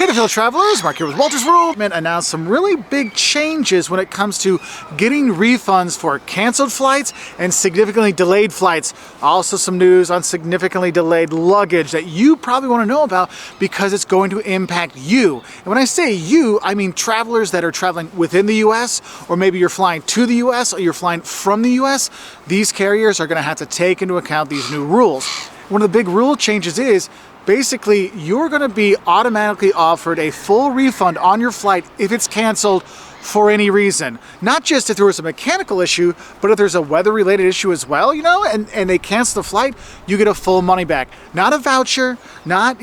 Hey there, fellow travelers, Mark here with Wolters World. Announced some really big changes when it comes to getting refunds for canceled flights and significantly delayed flights. Also some news on significantly delayed luggage that you probably want to know about because it's going to impact you. And when I say you, I mean travelers that are traveling within the US, or maybe you're flying to the US or you're flying from the US. These carriers are going to have to take into account these new rules. One of the big rule changes is basically, you're going to be automatically offered a full refund on your flight if it's canceled for any reason. Not just if there was a mechanical issue, but if there's a weather-related issue as well, and they cancel the flight, you get a full money back. Not a voucher, not,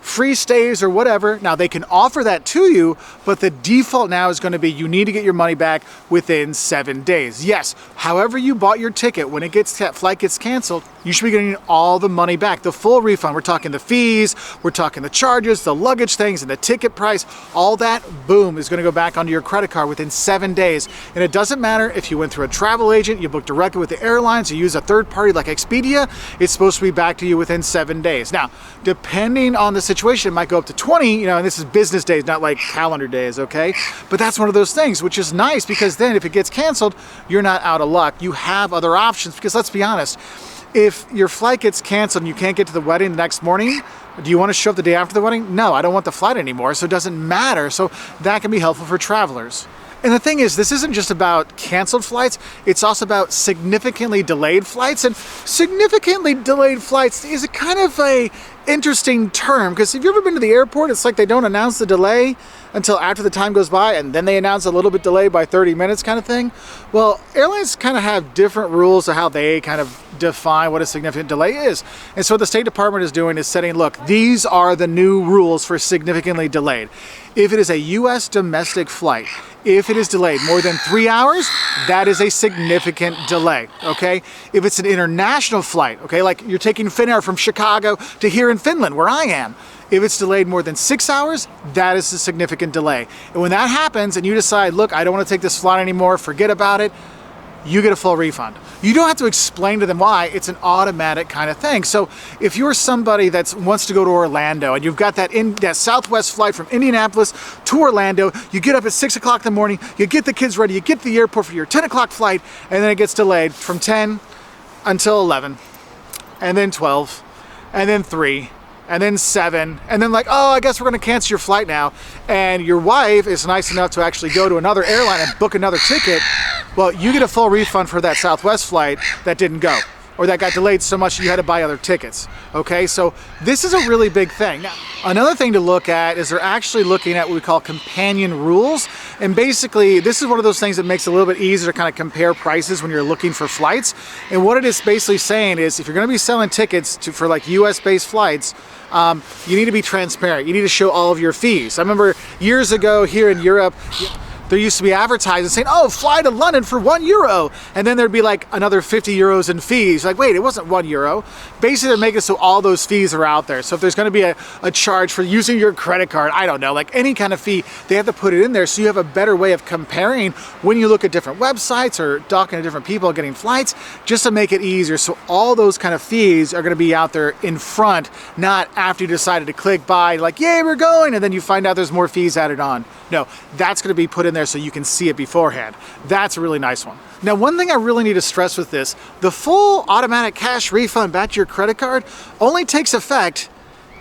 free stays or whatever. Now, they can offer that to you, but the default now is going to be you need to get your money back within 7 days. Yes, however you bought your ticket, when that flight gets canceled, you should be getting all the money back, the full refund. We're talking the fees, we're talking the charges, the luggage things, and the ticket price. All that, boom, is going to go back onto your credit card within 7 days. And it doesn't matter if you went through a travel agent, you booked directly with the airlines, you use a third party like Expedia, it's supposed to be back to you within 7 days. Now, depending on the situation, it might go up to 20, and this is business days, not like calendar days, okay? But that's one of those things, which is nice because then if it gets canceled, you're not out of luck. You have other options because let's be honest, if your flight gets canceled and you can't get to the wedding the next morning, do you want to show up the day after the wedding? No, I don't want the flight anymore, so it doesn't matter. So that can be helpful for travelers. And the thing is, this isn't just about canceled flights, it's also about significantly delayed flights. And significantly delayed flights is a kind of a interesting term, because if you've ever been to the airport, it's like they don't announce the delay until after the time goes by, and then they announce a little bit delayed by 30 minutes kind of thing. Well, airlines kind of have different rules of how they kind of define what a significant delay is. And so what the State Department is doing is saying, look, these are the new rules for significantly delayed. If it is a US domestic flight, if it is delayed more than 3 hours, that is a significant delay, okay? If it's an international flight, okay, like you're taking Finnair from Chicago to here in Finland, where I am, if it's delayed more than 6 hours, that is a significant delay. And when that happens and you decide, look, I don't want to take this flight anymore, forget about it, you get a full refund. You don't have to explain to them why, it's an automatic kind of thing. So if you're somebody that wants to go to Orlando and you've got that Southwest flight from Indianapolis to Orlando, you get up at 6 o'clock in the morning, you get the kids ready, you get to the airport for your 10 o'clock flight, and then it gets delayed from 10 until 11, and then 12, and then 3, and then 7, and then like, oh, I guess we're gonna cancel your flight now. And your wife is nice enough to actually go to another airline and book another ticket. Well, you get a full refund for that Southwest flight that didn't go, or that got delayed so much you had to buy other tickets, okay? So this is a really big thing. Now, another thing to look at is they're actually looking at what we call companion rules. And basically, this is one of those things that makes it a little bit easier to kind of compare prices when you're looking for flights. And what it is basically saying is if you're gonna be selling tickets for like US-based flights, you need to be transparent. You need to show all of your fees. I remember years ago here in Europe, there used to be advertising saying, oh, fly to London for €1. And then there'd be like another 50 euros in fees. Like, wait, it wasn't €1. Basically, they're making it so all those fees are out there. So if there's gonna be a charge for using your credit card, I don't know, like any kind of fee, they have to put it in there so you have a better way of comparing when you look at different websites or talking to different people getting flights, just to make it easier. So all those kind of fees are gonna be out there in front, not after you decided to click buy, like, yay, we're going, and then you find out there's more fees added on. No, that's gonna be put in there so you can see it beforehand. That's a really nice one. Now, one thing I really need to stress with this, the full automatic cash refund back to your credit card only takes effect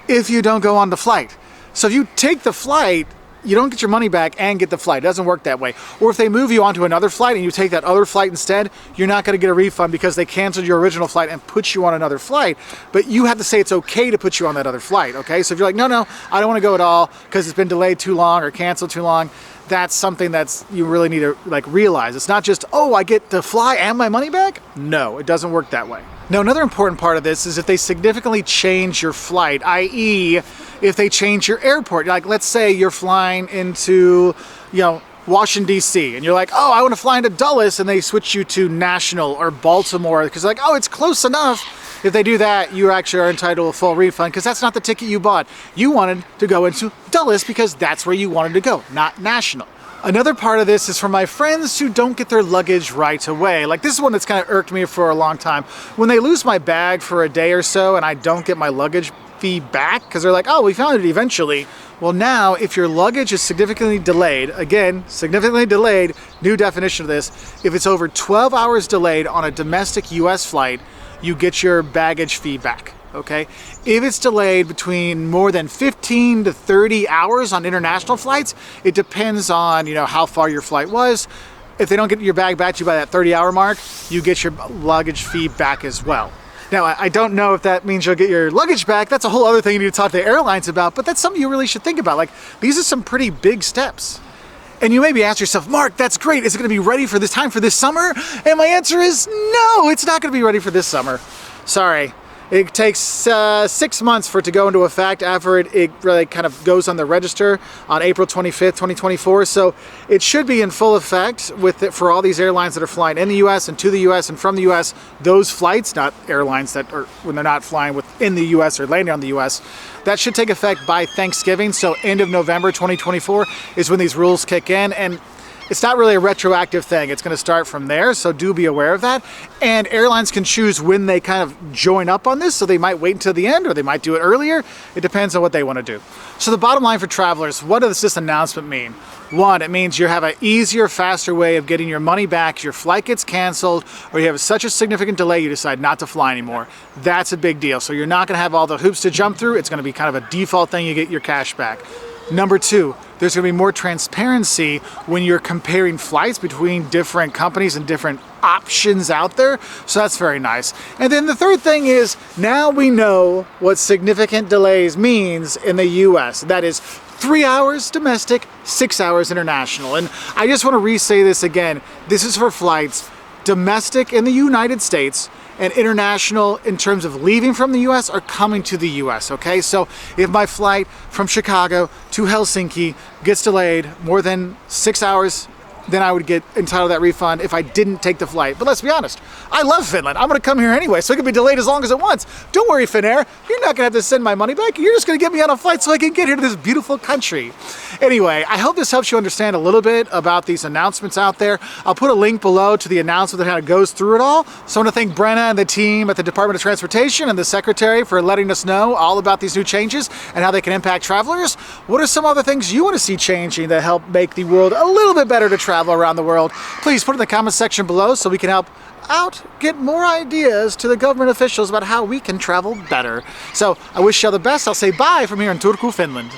if you don't go on the flight. So if you take the flight, you don't get your money back and get the flight. It doesn't work that way. Or if they move you onto another flight and you take that other flight instead, you're not gonna get a refund because they canceled your original flight and put you on another flight. But you have to say it's okay to put you on that other flight, okay? So if you're like, no, I don't wanna go at all because it's been delayed too long or canceled too long, that's something you really need to realize. It's not just, oh, I get to fly and my money back? No, it doesn't work that way. Now, another important part of this is if they significantly change your flight, i.e. if they change your airport. Like, let's say you're flying into, Washington, D.C., and you're like, oh, I want to fly into Dulles, and they switch you to National or Baltimore, because like, oh, it's close enough. If they do that, you actually are entitled to a full refund because that's not the ticket you bought. You wanted to go into Dulles because that's where you wanted to go, not National. Another part of this is for my friends who don't get their luggage right away. Like, this is one that's kind of irked me for a long time. When they lose my bag for a day or so and I don't get my luggage fee back because they're like, oh, we found it eventually. Well, now if your luggage is significantly delayed, again, significantly delayed, new definition of this, if it's over 12 hours delayed on a domestic US flight, you get your baggage fee back, okay? If it's delayed between more than 15 to 30 hours on international flights, it depends on, how far your flight was. If they don't get your bag back to you by that 30-hour mark, you get your luggage fee back as well. Now, I don't know if that means you'll get your luggage back. That's a whole other thing you need to talk to airlines about, but that's something you really should think about. Like, these are some pretty big steps. And you maybe ask yourself, Mark, that's great. Is it going to be ready for this time for this summer? And my answer is no, it's not going to be ready for this summer. Sorry. It takes 6 months for it to go into effect after it really kind of goes on the register on April 25th, 2024. So it should be in full effect with it for all these airlines that are flying in the US and to the US and from the US. Those flights, not airlines that are when they're not flying within the US or landing on the US, that should take effect by Thanksgiving. So end of November 2024 is when these rules kick in. And it's not really a retroactive thing. It's going to start from there, so do be aware of that. And airlines can choose when they kind of join up on this, so they might wait until the end or they might do it earlier. It depends on what they want to do. So the bottom line for travelers, what does this announcement mean? One, it means you have an easier, faster way of getting your money back. Your flight gets canceled or you have such a significant delay you decide not to fly anymore. That's a big deal. So you're not going to have all the hoops to jump through. It's going to be kind of a default thing. You get your cash back. Number two, there's going to be more transparency when you're comparing flights between different companies and different options out there. So that's very nice. And then the third thing is now we know what significant delays means in the US. That is 3 hours domestic, 6 hours international. And I just want to re-say this again. This is for flights domestic in the United States and international in terms of leaving from the US or coming to the US, okay? So if my flight from Chicago to Helsinki gets delayed more than 6 hours, then I would get entitled to that refund if I didn't take the flight. But let's be honest, I love Finland. I'm gonna come here anyway, so it can be delayed as long as it wants. Don't worry, Finnair, you're not gonna have to send my money back. You're just gonna get me on a flight so I can get here to this beautiful country. Anyway, I hope this helps you understand a little bit about these announcements out there. I'll put a link below to the announcement that kind of goes through it all. So I wanna thank Brenna and the team at the Department of Transportation and the Secretary for letting us know all about these new changes and how they can impact travelers. What are some other things you wanna see changing that help make the world a little bit better to travel around the world? Please put it in the comment section below so we can help out get more ideas to the government officials about how we can travel better. So I wish you all the best. I'll say bye from here in Turku, Finland.